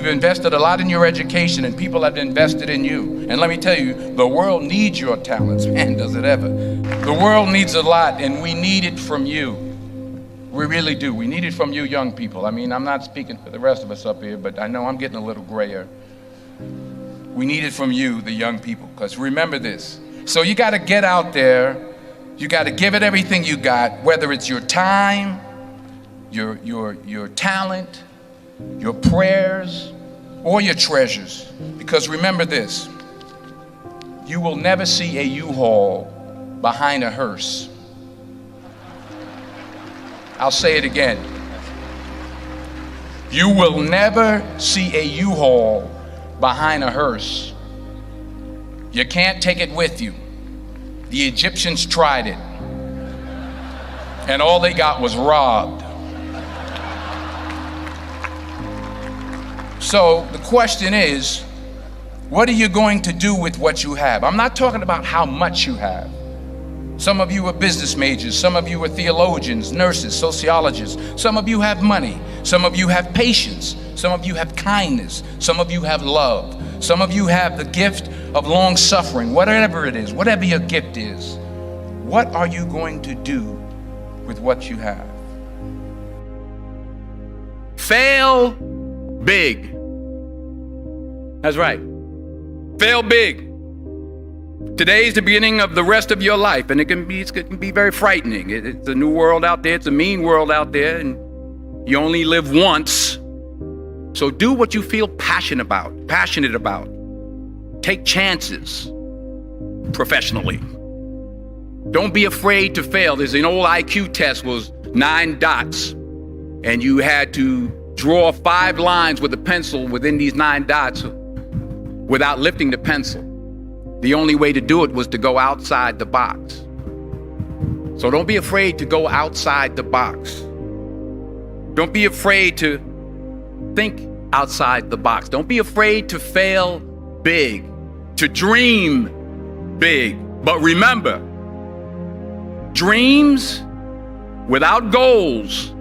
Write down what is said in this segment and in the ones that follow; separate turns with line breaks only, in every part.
You've invested a lot in your education, and people have invested in you. And let me tell you, the world needs your talents. Man, does it ever. The world needs a lot, and we need it from you. We really do. We need it from you young people. I mean, I'm not speaking for the rest of us up here, but I know I'm getting a little grayer. We need it from you, the young people, because remember this. So you got to get out there. You got to give it everything you got, whether it's your time, your talent, your prayers, or your treasures. Because remember this, you will never see a U-Haul behind a hearse. I'll say it again. You will never see a U-Haul behind a hearse. You can't take it with you. The Egyptians tried it, and all they got was robbed. So the question is, what are you going to do with what you have? I'm not talking about how much you have. Some of you are business majors, some of you are theologians, nurses, sociologists. Some of you have money, some of you have patience, some of you have kindness, some of you have love, some of you have the gift of long suffering. Whatever it is, whatever your gift is, what are you going to do with what you have? Fail big. That's right. Fail big. Today's the beginning of the rest of your life, and it can be very frightening. It's a new world out there. It's a mean world out there, and you only live once. So do what you feel passionate about. Take chances professionally. Don't be afraid to fail. There's an old IQ test, was 9 dots, and you had to draw 5 lines with a pencil within these 9 dots without lifting the pencil. The only way to do it was to go outside the box. So don't be afraid to go outside the box. Don't be afraid to think outside the box. Don't be afraid to fail big, to dream big. But remember, dreams without goals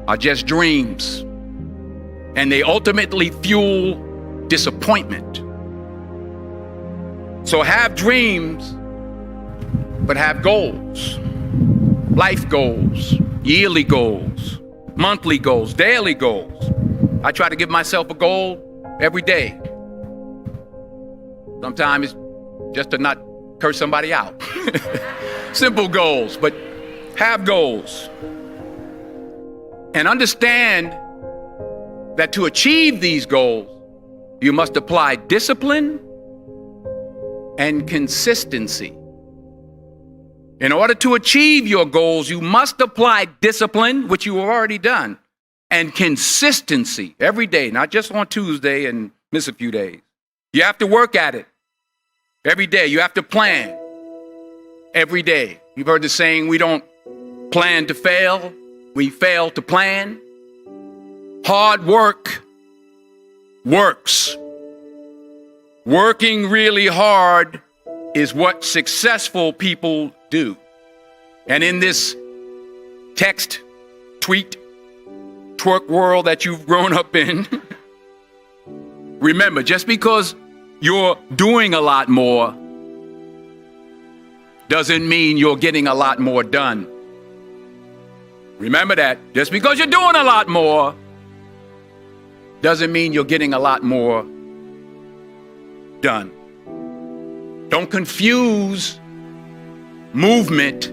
are just dreams, and they ultimately fuel disappointment. So have dreams, but have goals. Life goals, yearly goals, monthly goals, daily goals. I try to give myself a goal every day. Sometimes it's just to not curse somebody out. Simple goals, but have goals. And understand that to achieve these goals, you must apply discipline and consistency. In order to achieve your goals, you must apply discipline, which you have already done, and consistency every day, not just on Tuesday and miss a few days. You have to work at it every day. You have to plan every day. You've heard the saying, we don't plan to fail, we fail to plan. Hard work works. Working really hard is what successful people do. And in this text, tweet, twerk world that you've grown up in, remember, just because you're doing a lot more doesn't mean you're getting a lot more done. Remember that. Just because you're doing a lot more doesn't mean you're getting a lot more done. Don't confuse movement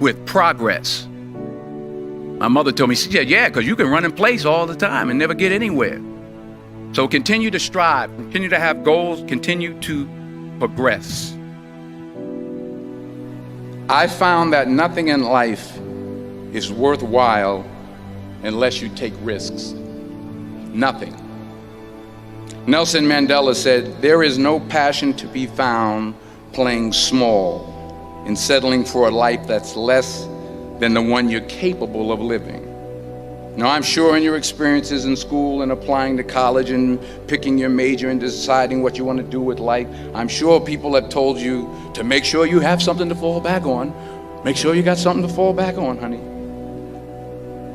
with progress. My mother told me, she said, yeah, because you can run in place all the time and never get anywhere. So continue to strive, continue to have goals, continue to progress. I found that nothing in life is worthwhile unless you take risks. Nothing. Nelson Mandela said, there is no passion to be found playing small and settling for a life that's less than the one you're capable of living. Now, I'm sure in your experiences in school and applying to college and picking your major and deciding what you want to do with life, I'm sure people have told you to make sure you have something to fall back on. Make sure you got something to fall back on, honey.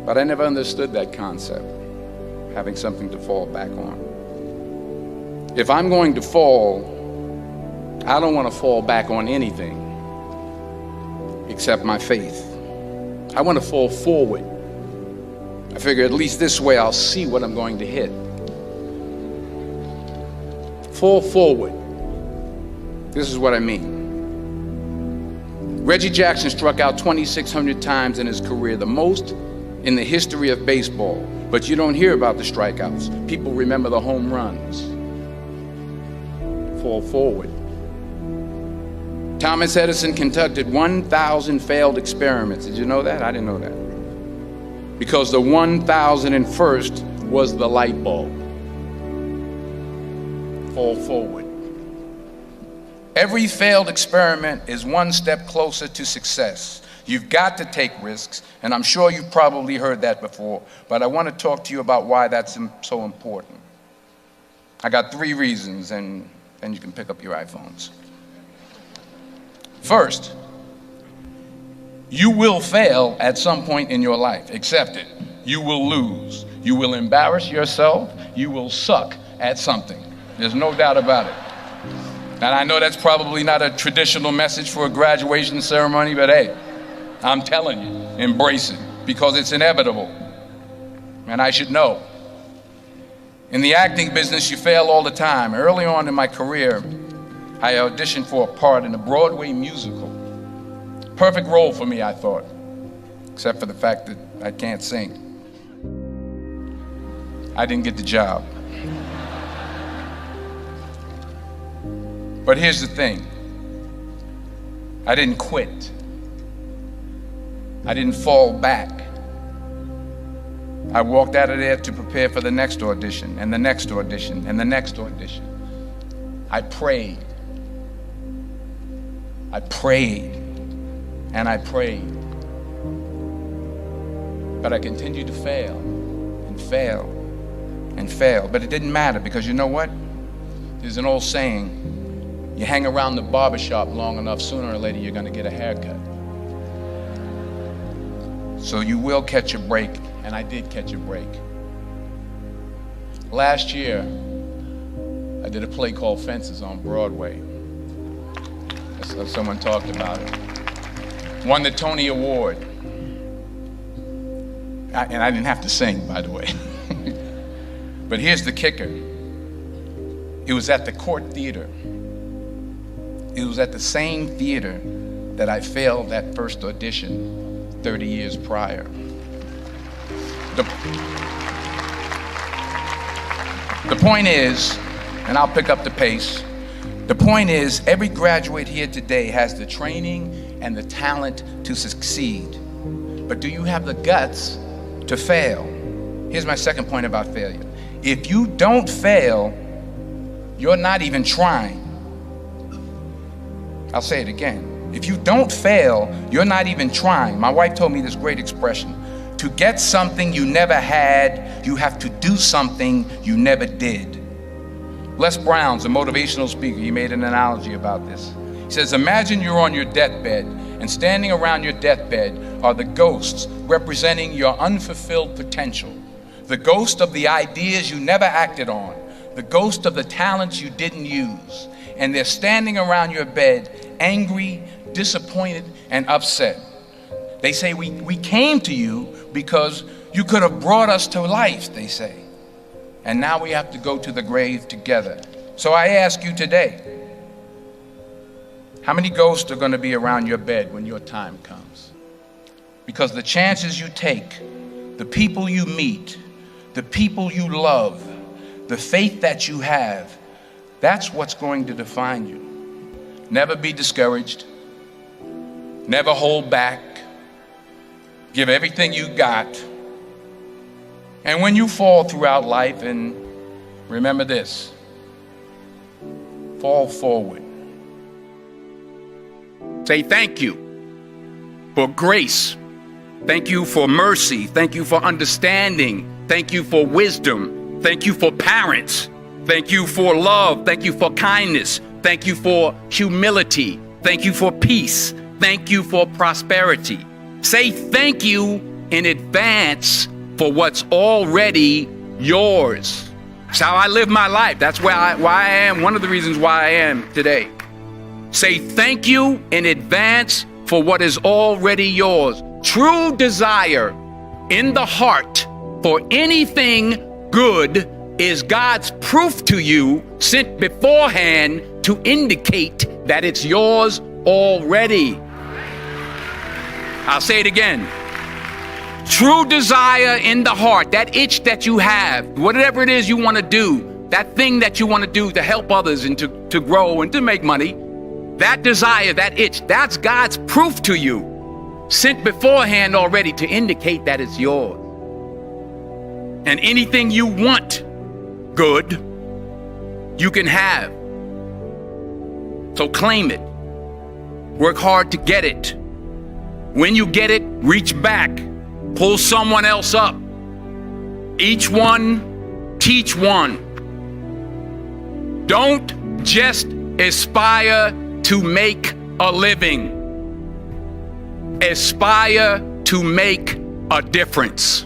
But I never understood that concept. having something to fall back on. If I'm going to fall, I don't want to fall back on anything except my faith. I want to fall forward. I figure at least this way I'll see what I'm going to hit. Fall forward. This is what I mean. Reggie Jackson struck out 2,600 times in his career, the most in the history of baseball. But you don't hear about the strikeouts. People remember the home runs. Fall forward. Thomas Edison conducted 1,000 failed experiments. Did you know that? I didn't know that. Because the 1,001st was the light bulb. Fall forward. Every failed experiment is one step closer to success. You've got to take risks, and I'm sure you've probably heard that before, but I want to talk to you about why that's so important. I got 3 reasons, and then you can pick up your iPhones. First, you will fail at some point in your life. Accept it. You will lose. You will embarrass yourself. You will suck at something. There's no doubt about it. And I know that's probably not a traditional message for a graduation ceremony, but hey, I'm telling you, embrace it, because it's inevitable. And I should know. In the acting business, you fail all the time. Early on in my career, I auditioned for a part in a Broadway musical. Perfect role for me, I thought, except for the fact that I can't sing. I didn't get the job. But here's the thing. I didn't quit. I didn't fall back. I walked out of there to prepare for the next audition, and the next audition, and the next audition. I prayed. I prayed, and I prayed. But I continued to fail, and fail, and fail. But it didn't matter, because you know what? There's an old saying, you hang around the barbershop long enough, sooner or later you're going to get a haircut. So you will catch a break, and I did catch a break. Last year, I did a play called Fences on Broadway. Someone talked about it. Won the Tony Award. And I didn't have to sing, by the way. But here's the kicker. It was at the Court Theater. It was at the same theater that I failed that first audition 30 years prior. The point is, and I'll pick up the pace, the point is, every graduate here today has the training and the talent to succeed. But do you have the guts to fail? Here's my second point about failure. If you don't fail, you're not even trying. I'll say it again. If you don't fail, you're not even trying. My wife told me this great expression. To get something you never had, you have to do something you never did. Les Brown's a motivational speaker. He made an analogy about this. He says, imagine you're on your deathbed, and standing around your deathbed are the ghosts representing your unfulfilled potential. The ghost of the ideas you never acted on. The ghost of the talents you didn't use. And they're standing around your bed, angry, disappointed, and upset. They say, we came to you because you could have brought us to life, they say. And now we have to go to the grave together. So I ask you today, how many ghosts are going to be around your bed when your time comes? Because the chances you take, the people you meet, the people you love, the faith that you have, that's what's going to define you. Never be discouraged. Never hold back. Give everything you got. And when you fall throughout life, and remember this, fall forward. Say thank you for grace. Thank you for mercy. Thank you for understanding. Thank you for wisdom. Thank you for parents. Thank you for love. Thank you for kindness. Thank you for humility. Thank you for peace. Thank you for prosperity. Say thank you in advance for what's already yours. It's how I live my life. That's why I am, one of the reasons why I am today. Say thank you in advance for what is already yours. True desire in the heart for anything good is God's proof to you sent beforehand to indicate that it's yours already. I'll say it again. True desire in the heart, that itch that you have, whatever it is you want to do, that thing that you want to do to help others and to grow and to make money, that desire, that itch, that's God's proof to you, sent beforehand already to indicate that it's yours. And anything you want good, you can have. So claim it. Work hard to get it. When you get it, reach back. Pull someone else up. Each one, teach one. Don't just aspire to make a living. Aspire to make a difference.